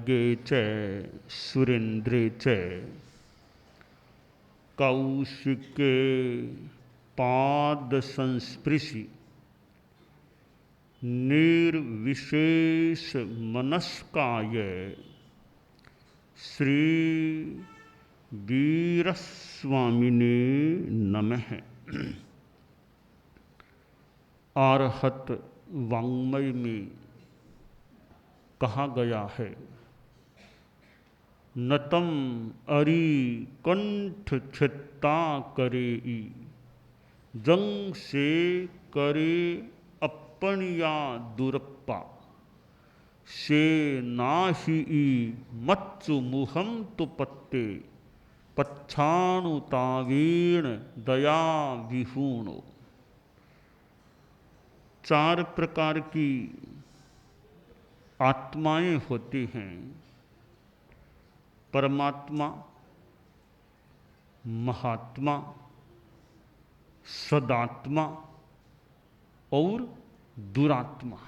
नगे च सुरेंद्रे च कौशिके पाद संस्पृशि निर्विशेष मनस्काय श्री वीरस्वामिने नमः। आरहत वाङ्मय में कहा गया है, नतम अरि कंठ छित्ता करे जंग से करे अपनिया दुरप्पा से नाहि मच्चु मुहम तु पत्ते पच्छाणुतावीण दया विहूणो। चार प्रकार की आत्माएं होती हैं, परमात्मा, महात्मा, सदात्मा और दुरात्मा।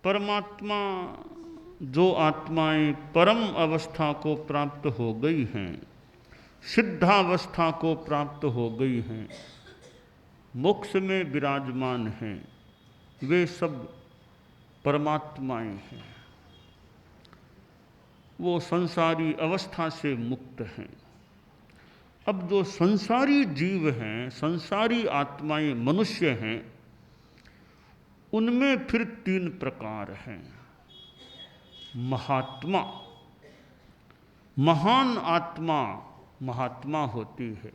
परमात्मा जो आत्माएं परम अवस्था को प्राप्त हो गई हैं, सिद्धावस्था को प्राप्त हो गई हैं, मोक्ष में विराजमान हैं, वे सब परमात्माएं हैं। वो संसारी अवस्था से मुक्त हैं। अब जो संसारी जीव हैं, संसारी आत्माएं मनुष्य हैं, उनमें फिर तीन प्रकार हैं। महात्मा, महान आत्मा महात्मा होती है।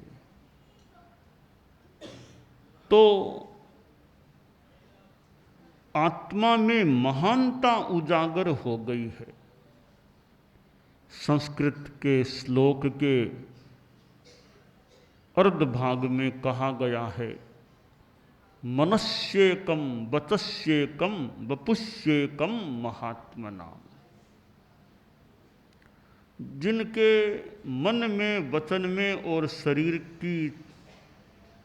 तो आत्मा में महानता उजागर हो गई है। संस्कृत के श्लोक के अर्ध भाग में कहा गया है, मनस्येकम वचस्येकम वपुष्येकम महात्मना। जिनके मन में, वचन में और शरीर की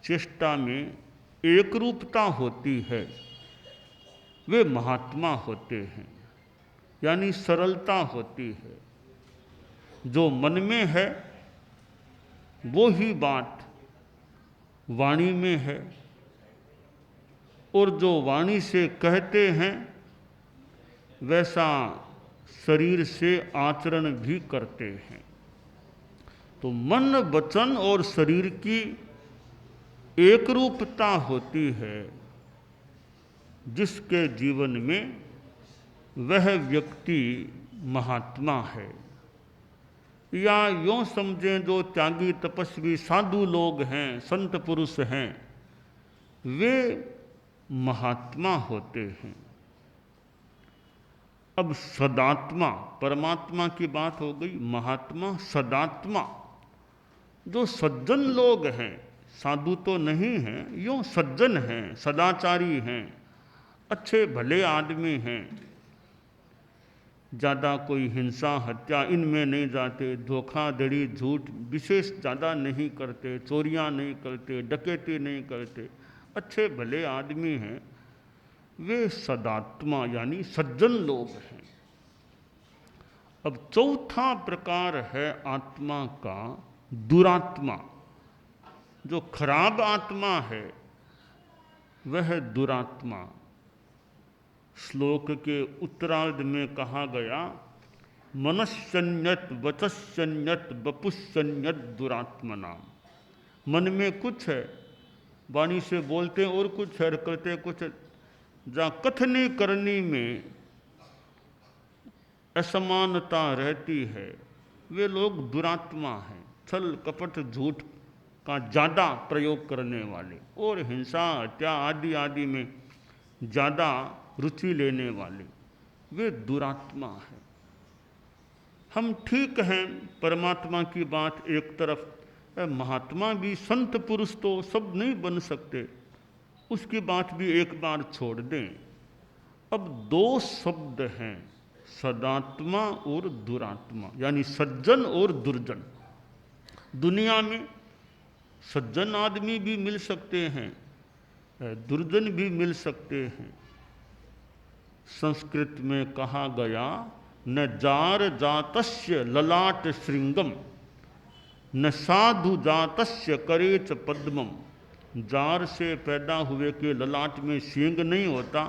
चेष्टा में एक रूपता होती है, वे महात्मा होते हैं, यानी सरलता होती है। जो मन में है वो ही बात वाणी में है, और जो वाणी से कहते हैं वैसा शरीर से आचरण भी करते हैं। तो मन, वचन और शरीर की एक रूपता होती है, जिसके जीवन में वह व्यक्ति महात्मा है। या यूँ समझें, जो त्यागी तपस्वी साधु लोग हैं, संत पुरुष हैं, वे महात्मा होते हैं। अब सदात्मा, परमात्मा की बात हो गई, महात्मा, सदात्मा, जो सज्जन लोग हैं, साधु तो नहीं हैं, यूँ सज्जन हैं, सदाचारी हैं, अच्छे भले आदमी हैं, ज़्यादा कोई हिंसा हत्या इनमें नहीं जाते, धोखाधड़ी झूठ विशेष ज़्यादा नहीं करते, चोरियां नहीं करते, डकैती नहीं करते, अच्छे भले आदमी हैं, वे सदात्मा यानी सज्जन लोग हैं। अब चौथा प्रकार है आत्मा का दुरात्मा। जो खराब आत्मा है वह दुरात्मा। श्लोक के उत्तरार्ध में कहा गया, मनस्सन्यत वचस्सन्यत वपुस्सन्यत दुरात्मना। मन में कुछ है, वाणी से बोलते और कुछ है, करते कुछ। जहाँ कथनी करनी में असमानता रहती है, वे लोग दुरात्मा हैं, छल कपट झूठ का ज़्यादा प्रयोग करने वाले और हिंसा हत्या आदि आदि में ज़्यादा रुचि लेने वाले, वे दुरात्मा हैं। हम ठीक हैं, परमात्मा की बात एक तरफ, महात्मा भी, संत पुरुष तो सब नहीं बन सकते, उसकी बात भी एक बार छोड़ दें। अब दो शब्द हैं, सदात्मा और दुरात्मा, यानी सज्जन और दुर्जन। दुनिया में सज्जन आदमी भी मिल सकते हैं, दुर्जन भी मिल सकते हैं। संस्कृत में कहा गया, न जार जातस्य ललाट श्रृंगम न साधु जातस्य करेच पद्मम। जार से पैदा हुए के ललाट में सींग नहीं होता,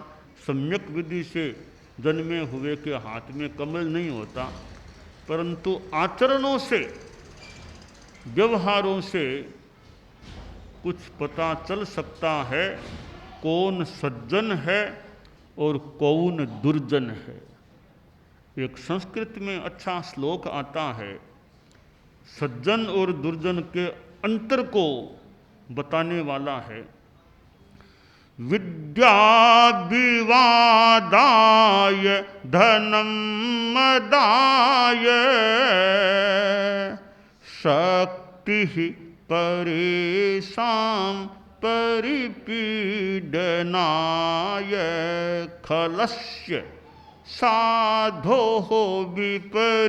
सम्यक विधि से जन्मे हुए के हाथ में कमल नहीं होता, परंतु आचरणों से, व्यवहारों से कुछ पता चल सकता है कौन सज्जन है और कौन दुर्जन है। एक संस्कृत में अच्छा श्लोक आता है, सज्जन और दुर्जन के अंतर को बताने वाला है। विद्या विवादाय धनम मदाय शक्ति परेषां परिपीडनाय खलस्य साधोः विपरीतमेतद्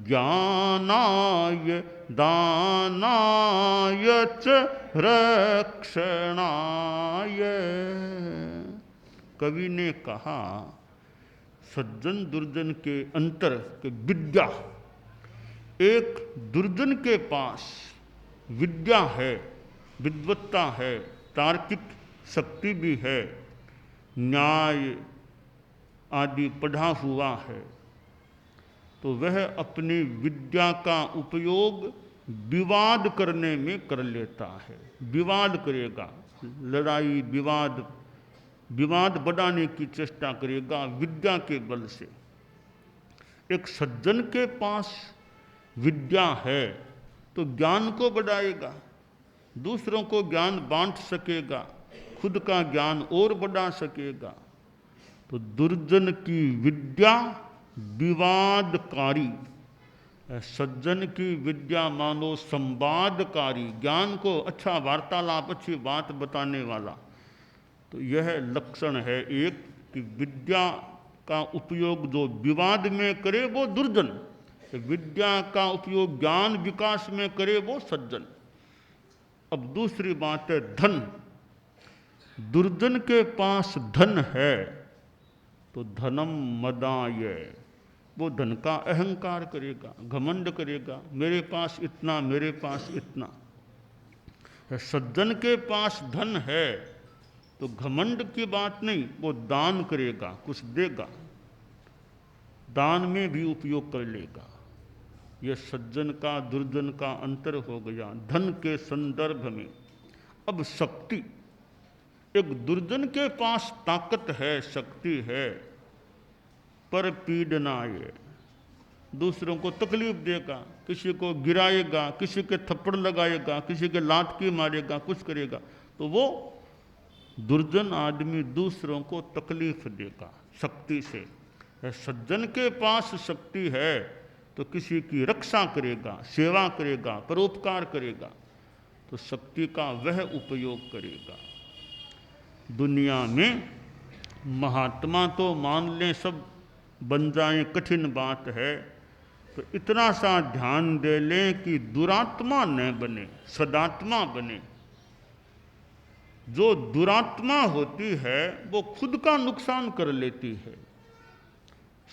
ज्ञानाय दानाय च रक्षणाय। कवि ने कहा, सज्जन दुर्जन के अंतर के विद्या, एक दुर्जन के पास विद्या है, विद्वत्ता है, तार्किक शक्ति भी है, न्याय आदि पढ़ा हुआ है, तो वह अपनी विद्या का उपयोग विवाद करने में कर लेता है। विवाद करेगा, लड़ाई विवाद बढ़ाने की चेष्टा करेगा विद्या के बल से। एक सज्जन के पास विद्या है तो ज्ञान को बढ़ाएगा, दूसरों को ज्ञान बांट सकेगा, खुद का ज्ञान और बढ़ा सकेगा। तो दुर्जन की विद्या विवादकारी, सज्जन की विद्या मानो संवादकारी, ज्ञान को अच्छा वार्तालाप, अच्छी बात बताने वाला। तो यह लक्षण है एक कि विद्या का उपयोग जो विवाद में करे वो दुर्जन, विद्या का उपयोग ज्ञान विकास में करे वो सज्जन। अब दूसरी बात है धन। दुर्जन के पास धन है तो धनम मदाय, वो धन का अहंकार करेगा, घमंड करेगा, मेरे पास इतना, मेरे पास इतना। सज्जन के पास धन है तो घमंड की बात नहीं, वो दान करेगा, कुछ देगा, दान में भी उपयोग कर लेगा। यह सज्जन का दुर्जन का अंतर हो गया धन के संदर्भ में। अब शक्ति, एक दुर्जन के पास ताकत है, शक्ति है, पर पीड़नाय, दूसरों को तकलीफ देगा, किसी को गिराएगा, किसी के थप्पड़ लगाएगा, किसी के लात की मारेगा, कुछ करेगा, तो वो दुर्जन आदमी दूसरों को तकलीफ देगा शक्ति से। सज्जन के पास शक्ति है तो किसी की रक्षा करेगा, सेवा करेगा, परोपकार करेगा, तो शक्ति का वह उपयोग करेगा। दुनिया में महात्मा तो मान लें सब बन जाएं, कठिन बात है, तो इतना सा ध्यान दे लें कि दुरात्मा न बने, सदात्मा बने। जो दुरात्मा होती है वो खुद का नुकसान कर लेती है।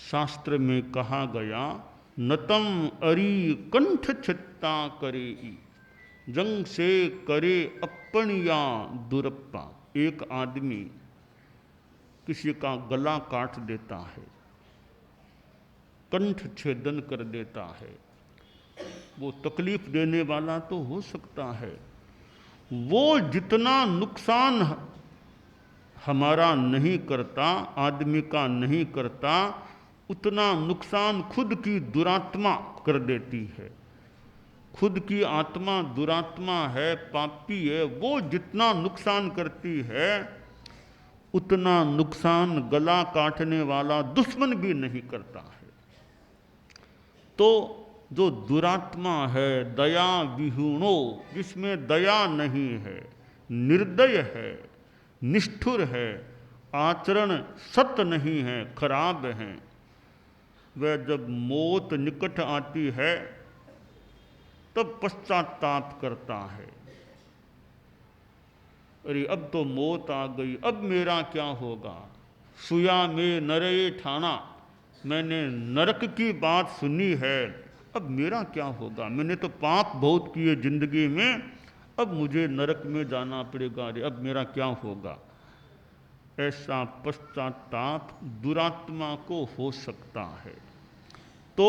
शास्त्र में कहा गया, नतम अरी कंठ छित्ता करे, जंग से करे अपनिया दुरप्पा। एक आदमी किसी का गला काट देता है, कंठ छेदन कर देता है, वो तकलीफ देने वाला तो हो सकता है, वो जितना नुकसान हमारा नहीं करता, आदमी का नहीं करता, उतना नुकसान खुद की दुरात्मा कर देती है। खुद की आत्मा दुरात्मा है, पापी है, वो जितना नुकसान करती है उतना नुकसान गला काटने वाला दुश्मन भी नहीं करता है। तो जो दुरात्मा है, दया विहीणो, जिसमें दया नहीं है, निर्दय है, निष्ठुर है, आचरण सत्य नहीं है, खराब है, वह जब मौत निकट आती है तब पश्चाताप करता है। अरे अब तो मौत आ गई, अब मेरा क्या होगा। सुया में नरे ठाना, मैंने नरक की बात सुनी है, अब मेरा क्या होगा। मैंने तो पाप बहुत किए जिंदगी में, अब मुझे नरक में जाना पड़ेगा, अरे अब मेरा क्या होगा। ऐसा पश्चाताप दुरात्मा को हो सकता है। तो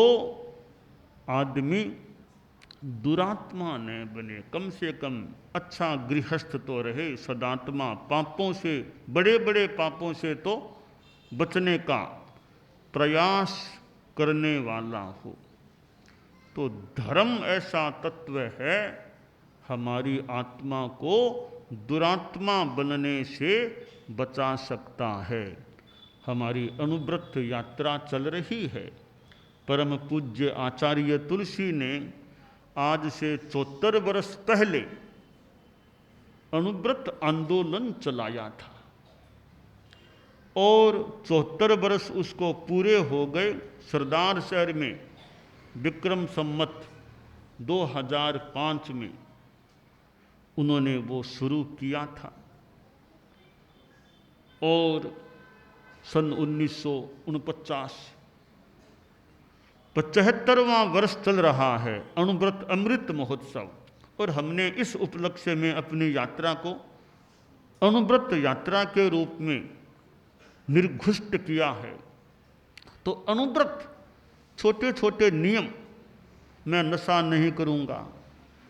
आदमी दुरात्मा न बने, कम से कम अच्छा गृहस्थ तो रहे, सदात्मा, पापों से, बड़े बड़े पापों से तो बचने का प्रयास करने वाला हो। तो धर्म ऐसा तत्व है हमारी आत्मा को दुरात्मा बनने से बचा सकता है। हमारी अनुव्रत यात्रा चल रही है। परम पूज्य आचार्य तुलसी ने आज से 74 वर्ष पहले अनुव्रत आंदोलन चलाया था और 74 वर्ष उसको पूरे हो गए। सरदार शहर में विक्रम संमत 2005 में उन्होंने वो शुरू किया था और सन 1949 75वां वर्ष चल रहा है अनुव्रत अमृत महोत्सव। और हमने इस उपलक्ष्य में अपनी यात्रा को अनुव्रत यात्रा के रूप में निर्घुष्ट किया है। तो अनुव्रत छोटे छोटे नियम, मैं नशा नहीं करूँगा,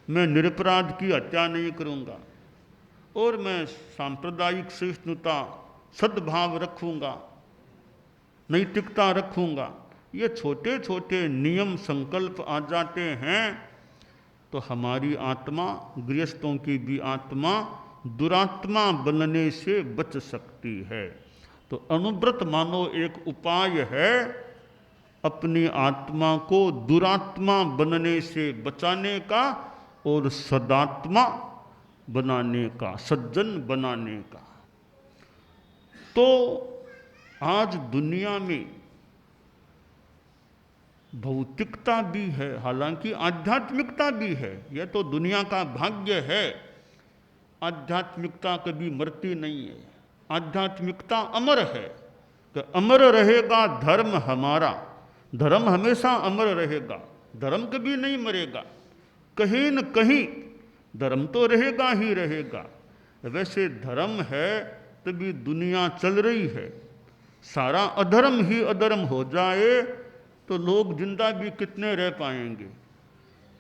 मैं निरपराध की हत्या नहीं करूँगा, और मैं सांप्रदायिक सहिष्णुता सद्भाव रखूँगा, नैतिकता रखूँगा, ये छोटे छोटे नियम संकल्प आ जाते हैं तो हमारी आत्मा, गृहस्थों की भी आत्मा दुरात्मा बनने से बच सकती है। तो अनुव्रत मानो एक उपाय है अपनी आत्मा को दुरात्मा बनने से बचाने का और सदात्मा बनाने का, सज्जन बनाने का। तो आज दुनिया में भौतिकता भी है, हालांकि आध्यात्मिकता भी है। यह तो दुनिया का भाग्य है। आध्यात्मिकता कभी मरती नहीं है, आध्यात्मिकता अमर है। कि अमर रहेगा धर्म हमारा, धर्म हमेशा अमर रहेगा, धर्म कभी नहीं मरेगा। कहीं न कहीं धर्म तो रहेगा ही रहेगा। वैसे धर्म है तभी दुनिया चल रही है। सारा अधर्म ही अधर्म हो जाए तो लोग जिंदा भी कितने रह पाएंगे।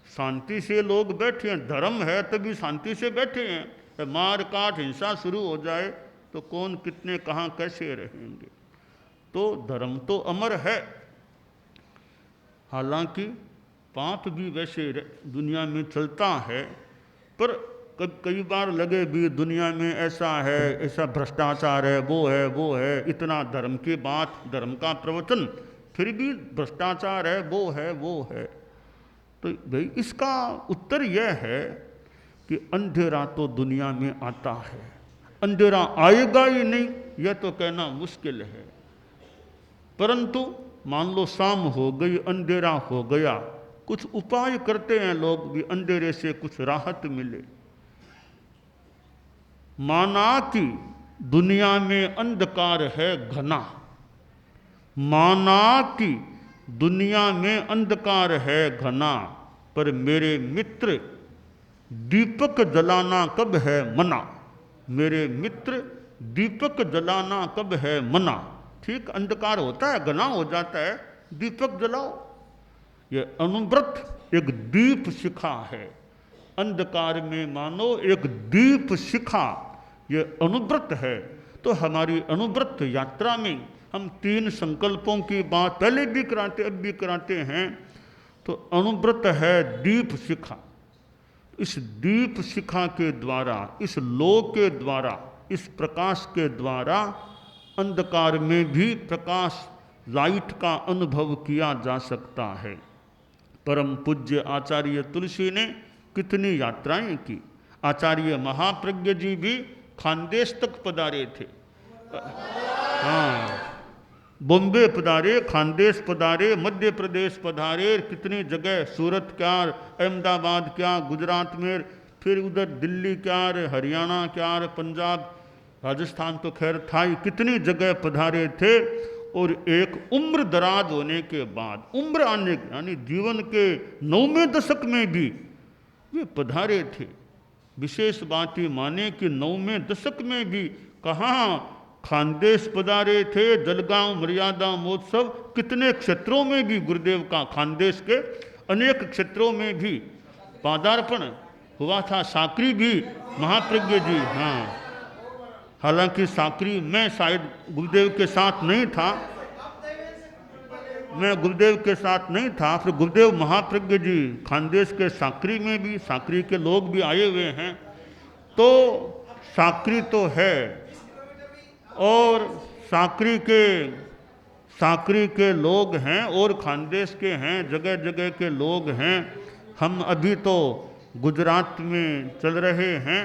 शांति से लोग बैठे हैं, धर्म है तभी शांति से बैठे हैं। मार काट हिंसा शुरू हो जाए तो कौन कितने कहाँ कैसे रहेंगे। तो धर्म तो अमर है। हालांकि पाप भी वैसे दुनिया में चलता है, पर कई बार लगे भी दुनिया में ऐसा है, ऐसा भ्रष्टाचार है, वो है, इतना धर्म की बात, धर्म का प्रवचन, फिर भी भ्रष्टाचार है, वो है। तो भाई इसका उत्तर यह है कि अंधेरा तो दुनिया में आता है, अंधेरा आएगा ही नहीं यह तो कहना मुश्किल है। परंतु मान लो शाम हो गई, अंधेरा हो गया, कुछ उपाय करते हैं लोग भी अंधेरे से कुछ राहत मिले। माना कि दुनिया में अंधकार है घना, माना कि दुनिया में अंधकार है घना, पर मेरे मित्र दीपक जलाना कब है मना। मेरे मित्र दीपक जलाना कब है मना। ठीक, अंधकार होता है, घना हो जाता है, दीपक जलाओ। ये अनुव्रत एक दीप शिखा है। अंधकार में मानो एक दीप शिखा, ये अनुव्रत है। तो हमारी अनुव्रत यात्रा में हम 3 संकल्पों की बात पहले भी कराते, अब भी कराते हैं। तो अनुव्रत है दीप शिखा। इस दीप शिखा के द्वारा, इस लो के द्वारा, इस प्रकाश के द्वारा अंधकार में भी प्रकाश, लाइट का अनुभव किया जा सकता है। परम पूज्य आचार्य तुलसी ने कितनी यात्राएं की। आचार्य महाप्रज्ञ जी भी खानदेश तक पधारे थे। हाँ, बॉम्बे पधारे, खानदेश पधारे, मध्य प्रदेश पधारे, कितनी जगह, सूरत क्या, अहमदाबाद क्या, गुजरात में फिर उधर दिल्ली क्या रे, हरियाणा क्या रे, पंजाब, राजस्थान तो खैर था ही, कितनी जगह पधारे थे। और एक उम्र दराज होने के बाद, उम्र आने यानी जीवन के 9वें दशक में भी वे पधारे थे। विशेष बात ये माने कि 9वें दशक में भी कहाँ खानदेश पधारे थे, जलगांव मर्यादा महोत्सव, कितने क्षेत्रों में भी गुरुदेव का खानदेश के अनेक क्षेत्रों में भी पादार्पण हुआ था। साकरी भी महाप्रज्ञ जी, हाँ, हालांकि साकरी मैं शायद गुरुदेव के साथ नहीं था, मैं गुरुदेव के साथ नहीं था, फिर गुरुदेव महाप्रज्ञ जी खानदेश के साकरी में भी, साकरी के लोग भी आए हुए हैं। तो साकरी तो है, और साकरी के लोग हैं और खानदेश के हैं, जगह जगह के लोग हैं। हम अभी तो गुजरात में चल रहे हैं।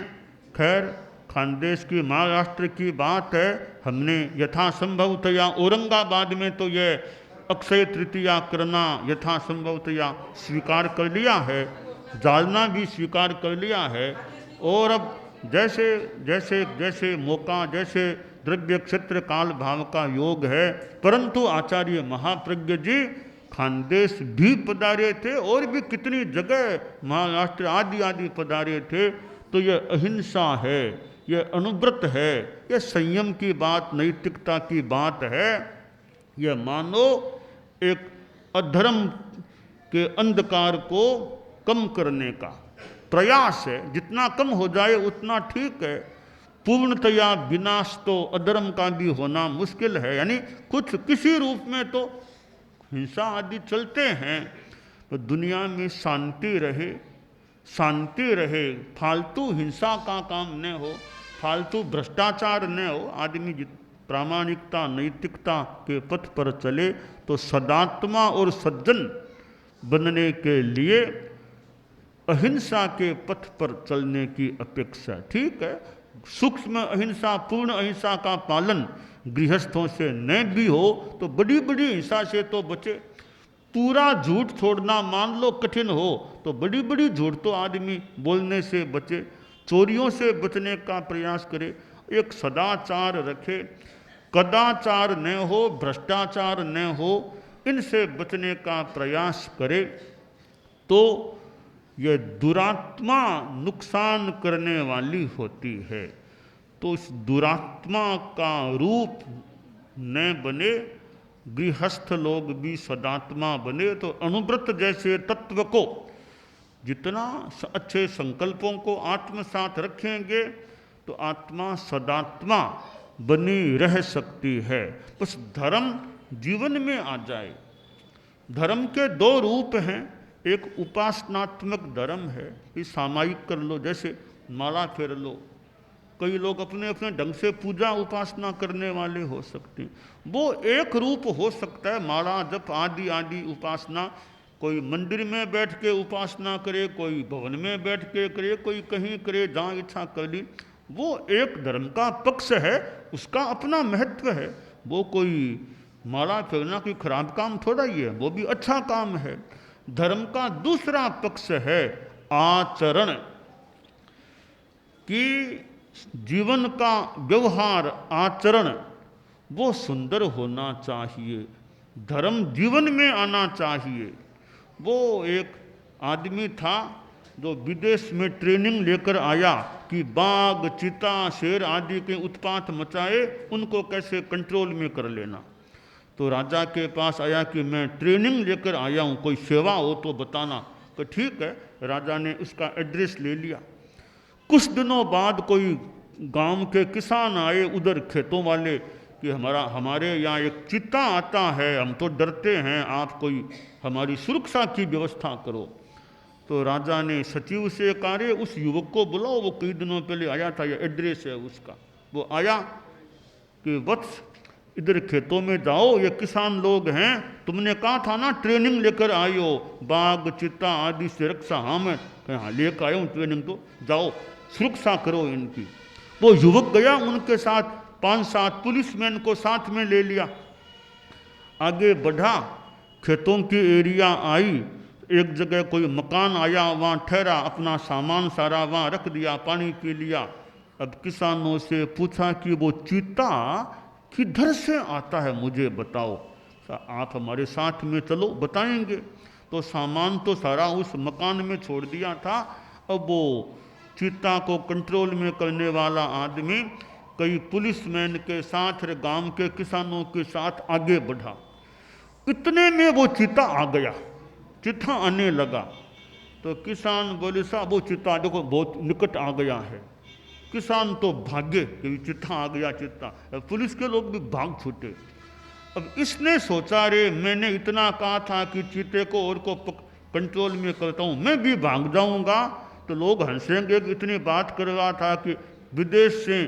खैर, खानदेश की महाराष्ट्र की बात है, हमने यथासंभवतया औरंगाबाद में तो यह अक्षय तृतीया करना यथासंभवतया स्वीकार कर लिया है, जालना भी स्वीकार कर लिया है। और अब जैसे जैसे जैसे मौका, जैसे द्रव्य क्षेत्र काल भाव का योग है, परंतु आचार्य महाप्रज्ञ जी खानदेश भी पधारे थे और भी कितनी जगह महाराष्ट्र आदि आदि पधारे थे। तो यह अहिंसा है, यह अनुव्रत है, यह संयम की बात, नैतिकता की बात है। यह मानो एक अधर्म के अंधकार को कम करने का प्रयास है। जितना कम हो जाए उतना ठीक है। पूर्णतया विनाश तो अधर्म का भी होना मुश्किल है, यानी कुछ किसी रूप में तो हिंसा आदि चलते हैं। तो दुनिया में शांति रहे, शांति रहे, फालतू हिंसा का काम न हो, फालतू भ्रष्टाचार न हो, आदमी प्रामाणिकता नैतिकता के पथ पर चले तो सदात्मा और सज्जन बनने के लिए अहिंसा के पथ पर चलने की अपेक्षा ठीक है। सूक्ष्म अहिंसा, पूर्ण अहिंसा का पालन गृहस्थों से न भी हो तो बड़ी बड़ी हिंसा से तो बचे। पूरा झूठ छोड़ना मान लो कठिन हो तो बड़ी बड़ी झूठ तो आदमी बोलने से बचे, चोरियों से बचने का प्रयास करे, एक सदाचार रखे, कदाचार न हो, भ्रष्टाचार न हो, इनसे बचने का प्रयास करे। तो यह दुरात्मा नुकसान करने वाली होती है। तो इस दुरात्मा का रूप न बने, गृहस्थ लोग भी सदात्मा बने। तो अनुव्रत जैसे तत्व को जितना अच्छे संकल्पों को आत्मसात रखेंगे तो आत्मा सदात्मा बनी रह सकती है। बस धर्म जीवन में आ जाए। धर्म के दो रूप हैं, एक उपासनात्मक धर्म है, ये सामायिक कर लो, जैसे माला फेर लो। कई लोग अपने अपने ढंग से पूजा उपासना करने वाले हो सकते हैं, वो एक रूप हो सकता है, माला जप आदि आदि उपासना। कोई मंदिर में बैठ के उपासना करे, कोई भवन में बैठ के करे, कोई कहीं करे, जहाँ इच्छा कर ली। वो एक धर्म का पक्ष है, उसका अपना महत्व है। वो कोई माला फेरना कोई खराब काम थोड़ा ही है, वो भी अच्छा काम है। धर्म का दूसरा पक्ष है आचरण, कि जीवन का व्यवहार आचरण वो सुंदर होना चाहिए, धर्म जीवन में आना चाहिए। वो एक आदमी था जो विदेश में ट्रेनिंग लेकर आया कि बाघ, चीता, शेर आदि के उत्पात मचाए, उनको कैसे कंट्रोल में कर लेना। तो राजा के पास आया कि मैं ट्रेनिंग लेकर आया हूँ, कोई सेवा हो तो बताना। तो ठीक है, राजा ने उसका एड्रेस ले लिया। कुछ दिनों बाद कोई गांव के किसान आए, उधर खेतों वाले, कि हमारे यहाँ एक चीता आता है, हम तो डरते हैं, आप कोई हमारी सुरक्षा की व्यवस्था करो। तो राजा ने सचिव से कहा, उस युवक को बुलाओ, वो कई दिनों पहले आया था, ये एड्रेस है उसका। वो आया कि वत्स इधर खेतों में जाओ, ये किसान लोग हैं, तुमने कहा था ना ट्रेनिंग लेकर आए हो बाघ चीता आदि से रक्षा। हाँ मैं हाँ लेकर आया हूँ ट्रेनिंग, तो जाओ सुरक्षा करो इनकी। वो युवक गया, उनके साथ 5-7 पुलिसमैन को साथ में ले लिया, आगे बढ़ा, खेतों की एरिया आई, एक जगह कोई मकान आया, वहाँ ठहरा, अपना सामान सारा वहाँ रख दिया, पानी पी लिया। अब किसानों से पूछा कि वो चीता किधर से आता है, मुझे बताओ, आप हमारे साथ में चलो, बताएंगे। तो सामान तो सारा उस मकान में छोड़ दिया था। अब वो चीता को कंट्रोल में करने वाला आदमी कई पुलिसमैन के साथ गांव के किसानों के साथ आगे बढ़ा। इतने में वो चीता आ गया, चीता आने लगा। तो किसान बोले, साहब वो चीता देखो बहुत निकट आ गया है। किसान तो भागे कि चीता आ गया, चीता। पुलिस के लोग भी भाग छूटे। अब इसने सोचा, रे मैंने इतना कहा था कि चीते को और को कंट्रोल में करता हूँ, मैं भी भाग जाऊँगा तो लोग हंसेंगे कि इतनी बात कर रहा था कि विदेश से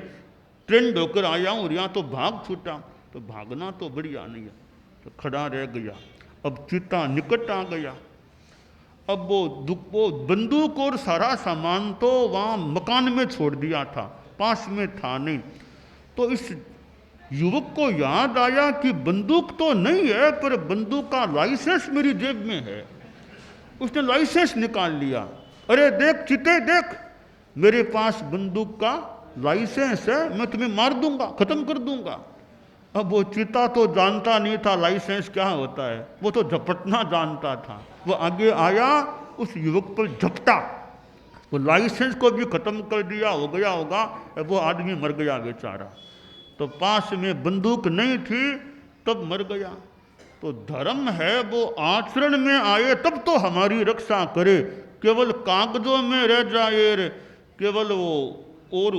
ट्रेंड होकर आया हूँ, यहाँ तो भाग छूटा। तो भागना तो बढ़िया नहीं है, तो खड़ा रह गया। अब चीता निकट आ गया। अब वो बंदूक और सारा सामान तो वहाँ मकान में छोड़ दिया था, पास में था नहीं। तो इस युवक को याद आया कि बंदूक तो नहीं है, पर बंदूक का लाइसेंस मेरी जेब में है। उसने लाइसेंस निकाल लिया। अरे देख चीते, देख मेरे पास बंदूक का लाइसेंस है, मैं तुम्हें मार दूंगा, खत्म कर दूंगा। अब वो चीता तो जानता नहीं था लाइसेंस क्या होता है, वो तो झपटना जानता था। वो आगे आया, उस युवक पर झपटा, वो लाइसेंस को भी खत्म कर दिया। हो गया होगा, वो आदमी मर गया बेचारा। तो पास में बंदूक नहीं थी, तब मर गया। तो धर्म है वो आचरण में आए तब तो हमारी रक्षा करे, केवल कागजों में रह जाए रे, केवल वो और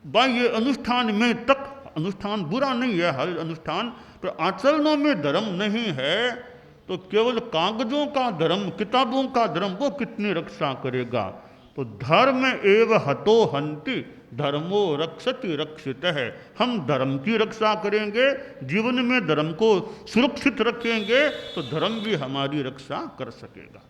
बाह्य अनुष्ठान में तक। अनुष्ठान बुरा नहीं है, हर अनुष्ठान, पर आचरणों में धर्म नहीं है तो केवल कागजों का धर्म, किताबों का धर्म, वो कितनी रक्षा करेगा। तो धर्म एव हतो हन्ति धर्मो रक्षति रक्षित है। हम धर्म की रक्षा करेंगे, जीवन में धर्म को सुरक्षित रखेंगे तो धर्म भी हमारी रक्षा कर सकेगा।